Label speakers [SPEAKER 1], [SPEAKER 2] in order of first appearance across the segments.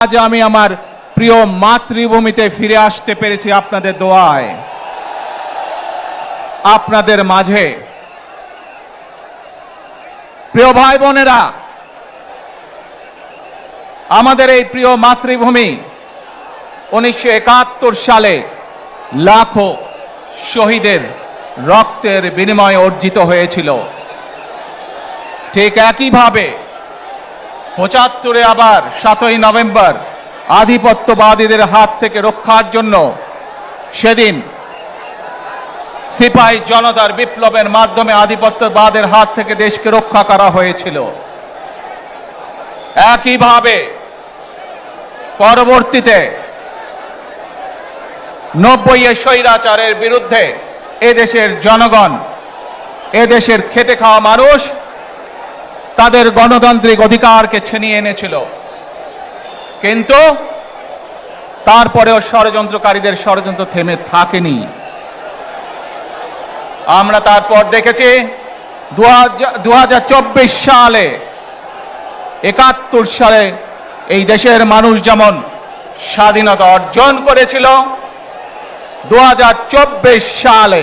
[SPEAKER 1] আজ আমি আমার প্রিয় মাতৃভূমিতে ফিরে আসতে পেরেছি আপনাদের দোয়ায়। আপনাদের মাঝে প্রিয় ভাই বোনেরা, আমাদের এই প্রিয় মাতৃভূমি 1971 সালে লাখো শহীদের রক্তের বিনিময়ে অর্জিত হয়েছিল। ঠিক একইভাবে 75-এ আবার 7ই নভেম্বর আধিপত্যবাদীদের হাত থেকে রক্ষার জন্য সেদিন সিপাহী জনতার বিপ্লবের মাধ্যমে আধিপত্যবাদের হাত থেকে দেশকে রক্ষা করা হয়েছিল। একইভাবে পরবর্তীতে 90-এ স্বৈরাচারের বিরুদ্ধে এদেশের জনগণ, এদেশের খেটে খাওয়া মানুষ তাদের গণতান্ত্রিক অধিকারকে ছিনিয়ে এনেছিল। কিন্তু তারপরেও ষড়যন্ত্রকারীদের ষড়যন্ত্র থেমে থাকেনি। আমরা তারপর দেখেছি 2024 সালে 71 সালে এই দেশের মানুষ যেমন স্বাধীনতা অর্জন করেছিল, 2024 সালে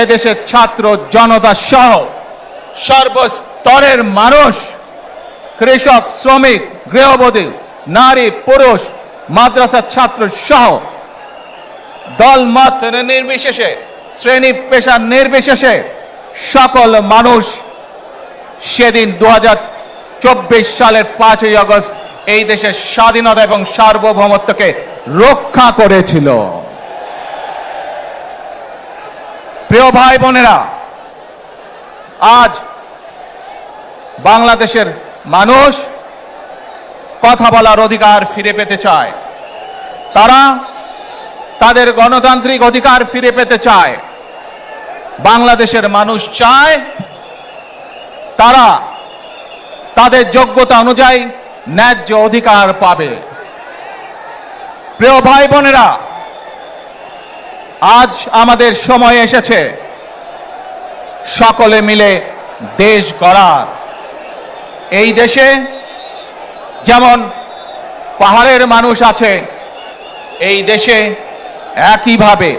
[SPEAKER 1] এদেশের ছাত্র জনতা সহ সর্বস্তরের মানুষ, কৃষক, শ্রমিক, গৃহবধূ, নারী, পুরুষ, মাদ্রাসার ছাত্র সহ দলমত নির্বিশেষে, শ্রেণী পেশা নির্বিশেষে সকল মানুষ সেদিন 2024 সালের 5ই আগস্ট এই দেশের স্বাধীনতা এবং সার্বভৌমত্বকে রক্ষা করেছিল। প্রিয় ভাই বোনেরা, আজ বাংলাদেশের মানুষ কথা বলার অধিকার ফিরে পেতে চায়। তারা তাদের গণতান্ত্রিক অধিকার ফিরে পেতে চায়। বাংলাদেশের মানুষ চায় তারা তাদের যোগ্যতা অনুযায়ী ন্যায্য অধিকার পাবে। প্রিয় ভাই বোনেরা, আজ আমাদের সময় এসেছে সকলে মিলে দেশ গড়ার। এই দেশে যেমন পাহাড়ের মানুষ আছে, এই দেশে একইভাবে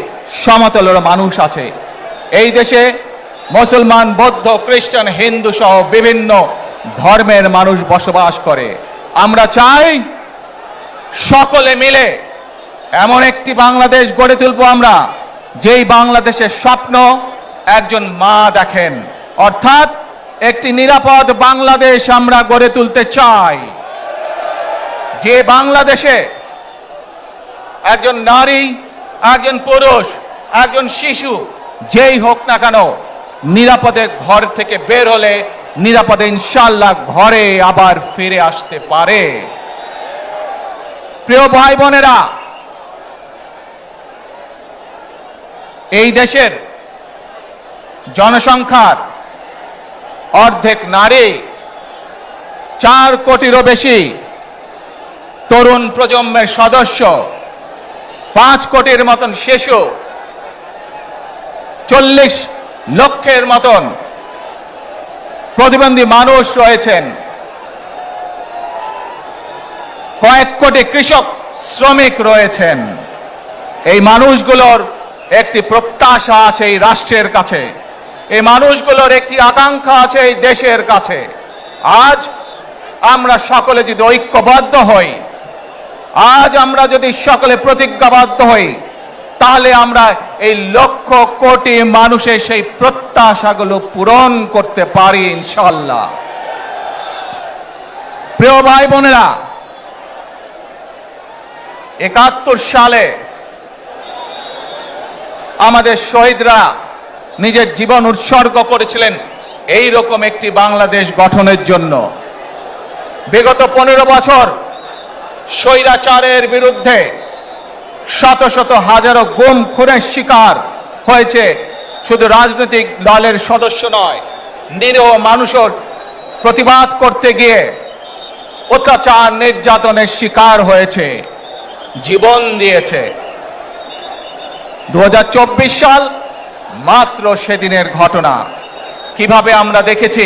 [SPEAKER 1] সমতলের মানুষ আছে। এই দেশে মুসলমান, বৌদ্ধ, খ্রিস্টান, হিন্দু সহ বিভিন্ন ধর্মের মানুষ বসবাস করে। আমরা চাই সকলে মিলে এমন একটি বাংলাদেশ গড়ে তুলব আমরা, যেই বাংলাদেশের স্বপ্ন একজন মা দেখেন, অর্থাৎ একটি নিরাপদ বাংলাদেশ আমরা গড়ে তুলতে চাই। যে বাংলাদেশে একজন নারী, একজন পুরুষ, একজন শিশু যেই হোক না কেন নিরাপদে ঘর থেকে বের হলে নিরাপদে ইনশাআল্লাহ ঘরে আবার ফিরে আসতে পারে। প্রিয় ভাই বোনেরা, এই দেশের জনসংখ্যার অর্ধেক নারী, 4 কোটিরও বেশি তরুণ প্রজন্মের সদস্য, 5 কোটির মতন শিশু, 40 লক্ষের মতন প্রতিবন্ধী মানুষ রয়েছেন, কয়েক কোটি কৃষক, শ্রমিক রয়েছেন। এই মানুষগুলোর একটি প্রত্যাশা আছে এই রাষ্ট্রের কাছে, এই মানুষগুলোর একটি আকাঙ্ক্ষা আছে এই দেশের কাছে। আজ আমরা সকলে যদি ঐক্যবদ্ধ হই, আজ আমরা যদি সকলে প্রতিজ্ঞাবদ্ধ হই, তাহলে আমরা এই লক্ষ কোটি মানুষের সেই প্রত্যাশাগুলো পূরণ করতে পারি ইনশাআল্লাহ। প্রিয় ভাই বোনেরা, 71 সালে আমাদের শহীদরা নিজের জীবন উৎসর্গ করেছিলেন এই রকম একটি বাংলাদেশ গঠনের জন্য। বিগত 15 বছর স্বৈরাচারের বিরুদ্ধে শত শত হাজারো গুম খুনের শিকার হয়েছে শুধু রাজনৈতিক দলের সদস্য নয়, নিরীহ মানুষের প্রতিবাদ করতে গিয়ে অত্যাচার নির্যাতনের শিকার হয়েছে, জীবন দিয়েছে। 2024 সাল মাত্র সেদিনের ঘটনা। কিভাবে আমরা দেখেছি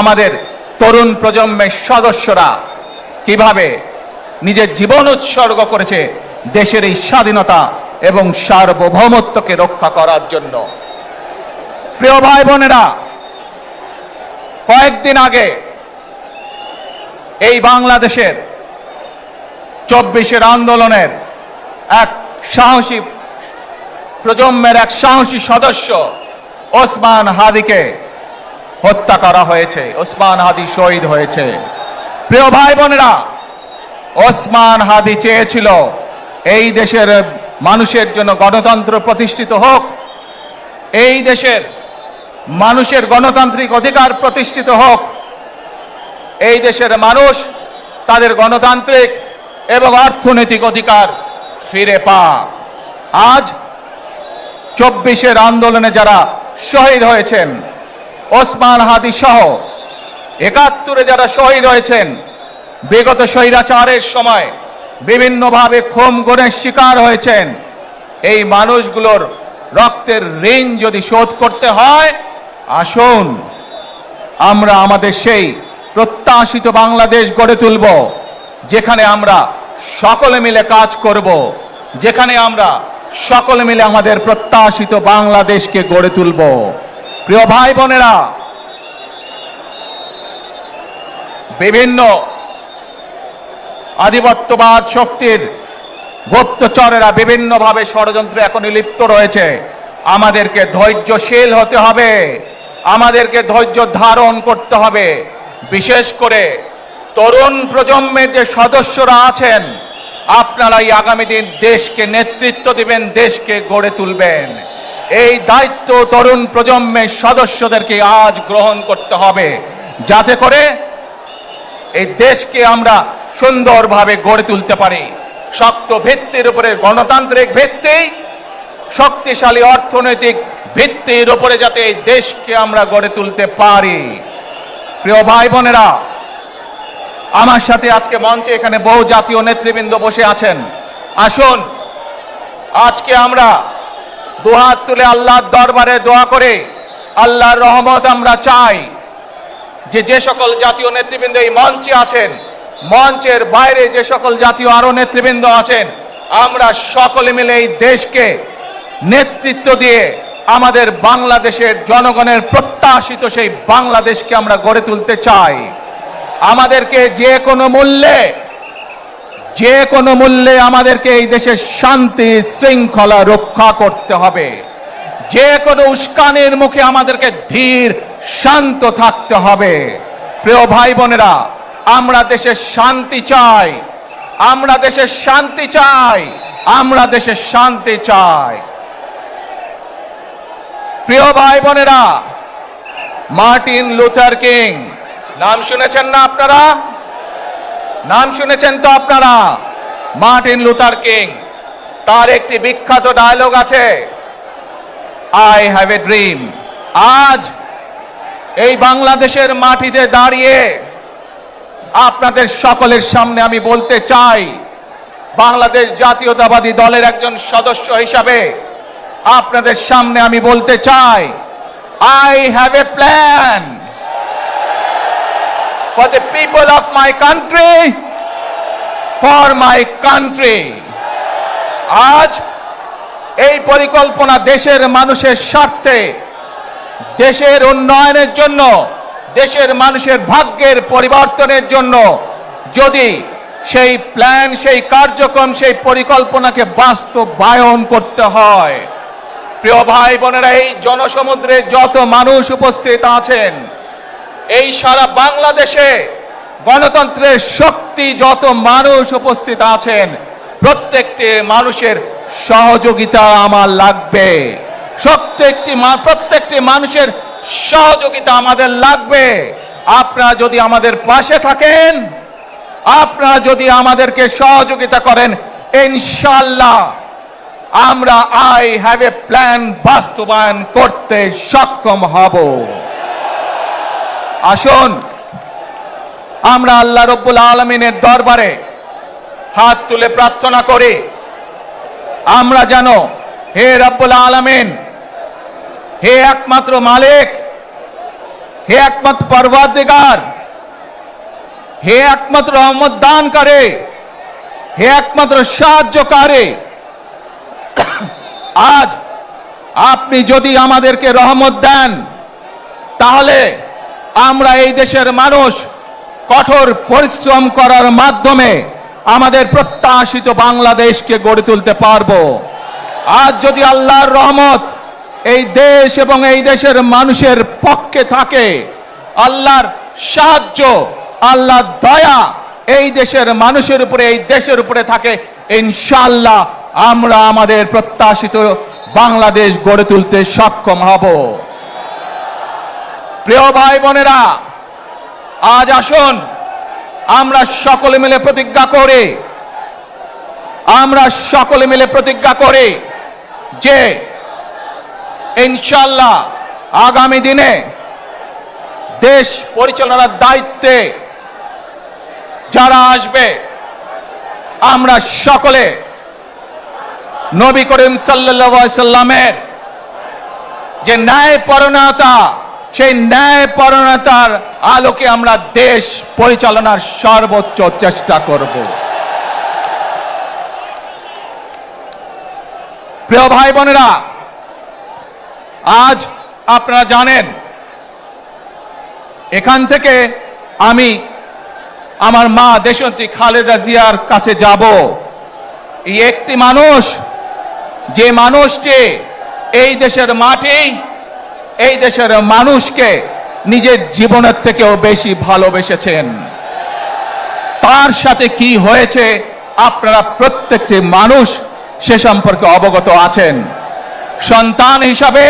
[SPEAKER 1] আমাদের তরুণ প্রজন্মের সদস্যরা কিভাবে নিজের জীবন উৎসর্গ করেছে দেশের এই স্বাধীনতা এবং সার্বভৌমত্বকে রক্ষা করার জন্য। প্রিয় ভাই বোনেরা, কয়েকদিন আগে এই বাংলাদেশের 24-এর আন্দোলনের এক সাহসী প্রজন্মের এক সাহসী সদস্য ওসমান হাদিকে হত্যা করা হয়েছে। ওসমান হাদি শহীদ হয়েছে। প্রিয় ভাই বোনেরা, ওসমান হাদি চেয়েছিল এই দেশের মানুষের জন্য গণতন্ত্র প্রতিষ্ঠিত হোক, এই দেশের মানুষের গণতান্ত্রিক অধিকার প্রতিষ্ঠিত হোক, এই দেশের মানুষ তাদের গণতান্ত্রিক এবং অর্থনৈতিক অধিকার ফিরে পাক। আজ 24-এর আন্দোলনে যারা শহীদ হয়েছেন, ওসমান হাদি সহ 71-এ যারা শহীদ হয়েছেন, বিগত স্বৈরাচারের সময় বিভিন্নভাবে খুন গুমের শিকার হয়েছেন, এই মানুষগুলোর রক্তের ঋণ যদি শোধ করতে হয়, আসুন আমরা আমাদের সেই প্রত্যাশিত বাংলাদেশ গড়ে তুলব, যেখানে আমরা সকলে মিলে কাজ করব, যেখানে আমরা সকলে মিলে আমাদের প্রত্যাশিত বাংলাদেশকে গড়ে তুলব। প্রিয় ভাই বোনেরা, বিভিন্ন আধিপত্যবাদ শক্তির গুপ্তচরেরা বিভিন্নভাবে ষড়যন্ত্রে এখনই লিপ্ত রয়েছে। আমাদেরকে ধৈর্যশীল হতে হবে, আমাদেরকে ধৈর্য ধারণ করতে হবে। বিশেষ করে তরুণ প্রজন্মের যে সদস্যরা আছেন, আপনারাই আগামী দিন দেশকে নেতৃত্ব দিবেন, দেশকে গড়ে তুলবেন। এই দায়িত্ব তরুণ প্রজন্মের সদস্যদেরকে আজ গ্রহণ করতে হবে, যাতে করে এই দেশকে আমরা সুন্দরভাবে গড়ে তুলতে পারি। শক্ত ভিত্তির উপরে, গণতান্ত্রিক ভিত্তি, শক্তিশালী অর্থনৈতিক ভিত্তির উপরে যাতে এই দেশকে আমরা গড়ে তুলতে পারি। প্রিয় ভাই বোনেরা, আমার সাথে আজকে মঞ্চে এখানে বহু জাতীয় নেতৃবৃন্দ বসে আছেন। আসুন আজকে আমরা দুহাত তুলে আল্লাহর দরবারে দোয়া করে আল্লাহর রহমত আমরা চাই। যে সকল জাতীয় নেতৃবৃন্দ এই মঞ্চে আছেন, মঞ্চের বাইরে যে সকল জাতীয় আরো নেতৃবৃন্দ আছেন, আমরা সকলে মিলে এই দেশকে নেতৃত্ব দিয়ে আমাদের বাংলাদেশের জনগণের প্রত্যাশিত সেই বাংলাদেশকে আমরা গড়ে তুলতে চাই। আমাদেরকে যে কোনো মূল্যে আমাদেরকে এই দেশের শান্তি শৃঙ্খলা রক্ষা করতে হবে। যে কোনো উস্কানির মুখে আমাদেরকে ধীর শান্ত থাকতে হবে। প্রিয় ভাই বোনেরা, আমরা দেশের শান্তি চাই, আমরা দেশের শান্তি চাই, আমরা দেশের শান্তি চাই। প্রিয় ভাই বোনেরা, মার্টিন লুথার কিং নাম শুনেছেন না আপনারা? নাম শুনেছেন তো আপনারা? মার্টিন লুথার কিং, তার একটি বিখ্যাত ডায়লগ আছে, আই হ্যাভ এ ড্রিম। আজ এই বাংলাদেশের মাটিতে দাঁড়িয়ে আপনাদের সকলের সামনে আমি বলতে চাই, বাংলাদেশ জাতীয়তাবাদী দলের একজন সদস্য হিসাবে আপনাদের সামনে আমি বলতে চাই, I have a plan for the people of my country, for my country. আজ এই পরিকল্পনা দেশের মানুষের স্বার্থে, দেশের উন্নয়নের জন্য, দেশের মানুষের ভাগ্যের পরিবর্তনের জন্য যদি সেই প্ল্যান, সেই কার্যক্রম, সেই পরিকল্পনাকে বাস্তবায়ন করতে হয়, প্রিয় ভাই বোনেরা, এই জনসমুদ্রে যত মানুষ উপস্থিত আছেন, এই সারা বাংলাদেশে গণতন্ত্রের শক্তি যত মানুষ উপস্থিত আছেন, প্রত্যেকটি মানুষের সহযোগিতা আমার লাগবে। প্রত্যেকটি মানুষের সহযোগিতা আমাদের লাগবে। আপনারা যদি আমাদের পাশে থাকেন, আপনারা যদি আমাদেরকে সহযোগিতা করেন, ইনশাআল্লাহ আমরা আই হ্যাভ এ প্ল্যান বাস্তবায়ন করতে সক্ষম হব। আসুন আমরা আল্লাহ রব্বুল আলামিনের দরবারে হাত তুলে প্রার্থনা করি, আমরা যেন, হে রব্বুল আলামিন, হে একমাত্র মালিক, হে একমাত্র পরওয়ারদিগার, হে একমাত্র রহমত দানকারী, হে একমাত্র সাহায্যকারী, আজ আপনি যদি আমাদেরকে রহমত দেন, তাহলে আমরা এই দেশের মানুষ কঠোর পরিশ্রম করার মাধ্যমে আমাদের প্রত্যাশিত বাংলাদেশকে গড়ে তুলতে পারবো। আজ যদি আল্লাহর রহমত এই দেশ এবং এই দেশের মানুষের পক্ষে থাকে, আল্লাহর সাহায্য, আল্লাহর দয়া এই দেশের মানুষের উপরে, এই দেশের উপরে থাকে, ইনশাআল্লাহ আমরা আমাদের প্রত্যাশিত বাংলাদেশ গড়ে তুলতে সক্ষম হব। প্রিয় ভাই বোনেরা, আজ আসুন আমরা সকলে মিলে প্রতিজ্ঞা করি যে ইনশাআল্লাহ আগামী দিনে দেশ পরিচালনার দায়িত্বে যারা আসবে, আমরা সকলে নবী করিম সাল্লাল্লাহু আলাইহি সাল্লামের যে ন্যায়পরায়ণতা, সেই ন্যায়পরায়ণতার আলোকে আমরা দেশ পরিচালনার সর্বোচ্চ চেষ্টা করব। প্রিয় ভাই বোনেরা, আজ আপনারা জানেন এখান থেকে আমি আমার মা দেশনেত্রী খালেদা জিয়ার কাছে যাব। এই একটি মানুষ, যে মানুষটি এই দেশের মাটি, এই দেশের মানুষকে নিজের জীবনের থেকেও বেশি ভালোবেসেছেন। তার সাথে কি হয়েছে আপনারা প্রত্যেকটি মানুষ সে সম্পর্কে অবগত আছেন। সন্তান হিসাবে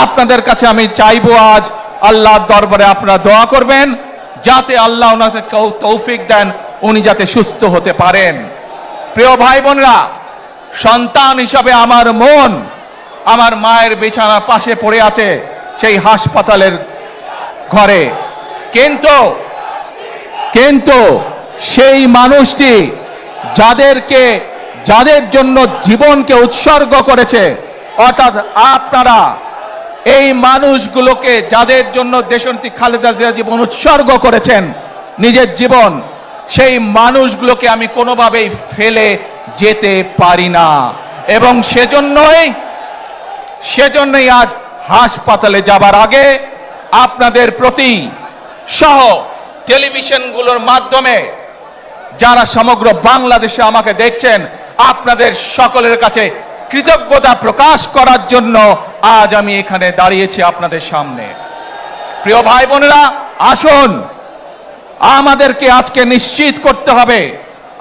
[SPEAKER 1] আপনাদের কাছে আমি চাইবো, আজ আল্লাহর দরবারে আপনারা দোয়া করবেন যাতে আল্লাহ ওনাকে তৌফিক দেন, উনি যাতে সুস্থ হতে পারেন। প্রিয় ভাই বোনেরা, সন্তান হিসাবে আমার মন আমার মায়ের বিছানার পাশে পড়ে আছে সেই হাসপাতালের ঘরে, কিন্তু সেই মানুষটি যাদের জন্য জীবনকে উৎসর্গ করেছে, অর্থাৎ আপনারা এই মানুষগুলোকে, যাদের জন্য দেশনেত্রী খালেদা জিয়া জীবন উৎসর্গ করেছেন নিজের জীবন, সেই মানুষগুলোকে আমি কোনোভাবেই ফেলে যেতে পারি না। এবং সেজন্যই আজ হাসপাতালে যাবার আগে আপনাদের প্রতি সহ টেলিভিশনগুলোর মাধ্যমে যারা সমগ্র বাংলাদেশে আমাকে দেখছেন, আপনাদের সকলের কাছে কৃতজ্ঞতা প্রকাশ করার জন্য আজ আমি এখানে দাঁড়িয়েছি আপনাদের সামনে। প্রিয় ভাই বোনেরা, আসুন আমাদেরকে আজকে নিশ্চিত করতে হবে,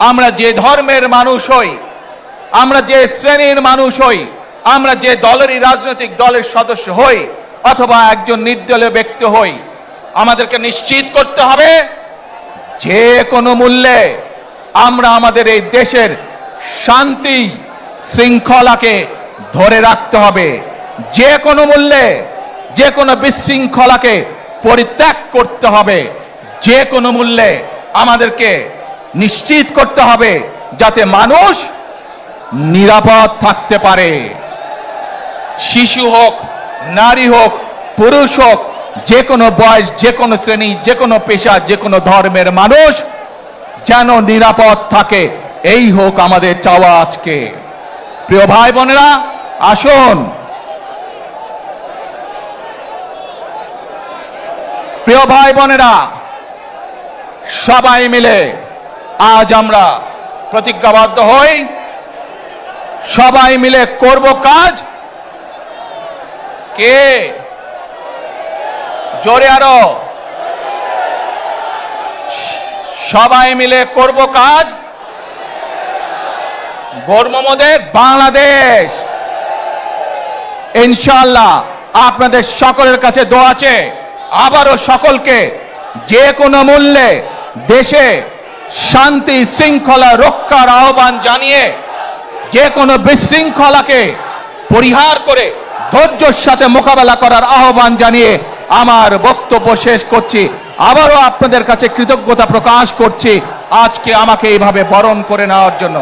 [SPEAKER 1] আমরা যে ধর্মের মানুষ হই, আমরা যে শ্রেণীর মানুষ হই, আমরা যে দলেরই রাজনৈতিক দলের সদস্য হই অথবা একজন নির্দলীয় ব্যক্তি হই, আমাদেরকে নিশ্চিত করতে হবে যে কোনো মূল্যে আমরা আমাদের এই দেশের শান্তি শৃঙ্খলাকে ধরে রাখতে হবে। যে কোনো মূল্যে যে কোনো বিশৃঙ্খলাকে পরিত্যাগ করতে হবে। যে কোনো মূল্যে আমাদেরকে নিশ্চিত করতে হবে যাতে মানুষ নিরাপদ থাকতে পারে। শিশু হোক, নারী হোক, পুরুষ হোক, যে কোনো বয়স, যে কোনো শ্রেণী, যে কোনো পেশা, যে কোনো ধর্মের মানুষ যেন নিরাপদ থাকে, এই হোক আমাদের চাওয়া আজকে। প্রিয় ভাই বোনেরা, আসুন প্রিয় ভাই বোনেরা, সবাই মিলে আজ আমরা প্রতিজ্ঞাবদ্ধ হই, সবাই মিলে করব কাজ। কে জোরে আরো, সবাই মিলে করব কাজ, গর্ব মোদের বাংলাদেশ। ইনশাআল্লাহ আপনাদের সকলের কাছে দোয়া আছে, আবারও সকলকে যে কোনো মূল্যে দেশে শান্তি শৃঙ্খলা রক্ষার আহ্বান জানিয়ে যে কোনো বিশৃঙ্খলাকে পরিহার করে ধৈর্যের সাথে মোকাবেলা করার আহ্বান জানিয়ে আমার বক্তব্য শেষ করছি। আবারও আপনাদের কাছে কৃতজ্ঞতা প্রকাশ করছি আজকে আমাকে এইভাবে বরণ করে নেওয়ার জন্য।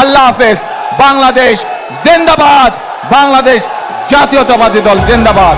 [SPEAKER 1] আল্লাহ হাফেজ। বাংলাদেশ জিন্দাবাদ, বাংলাদেশ জাতীয়তাবাদী দল জিন্দাবাদ।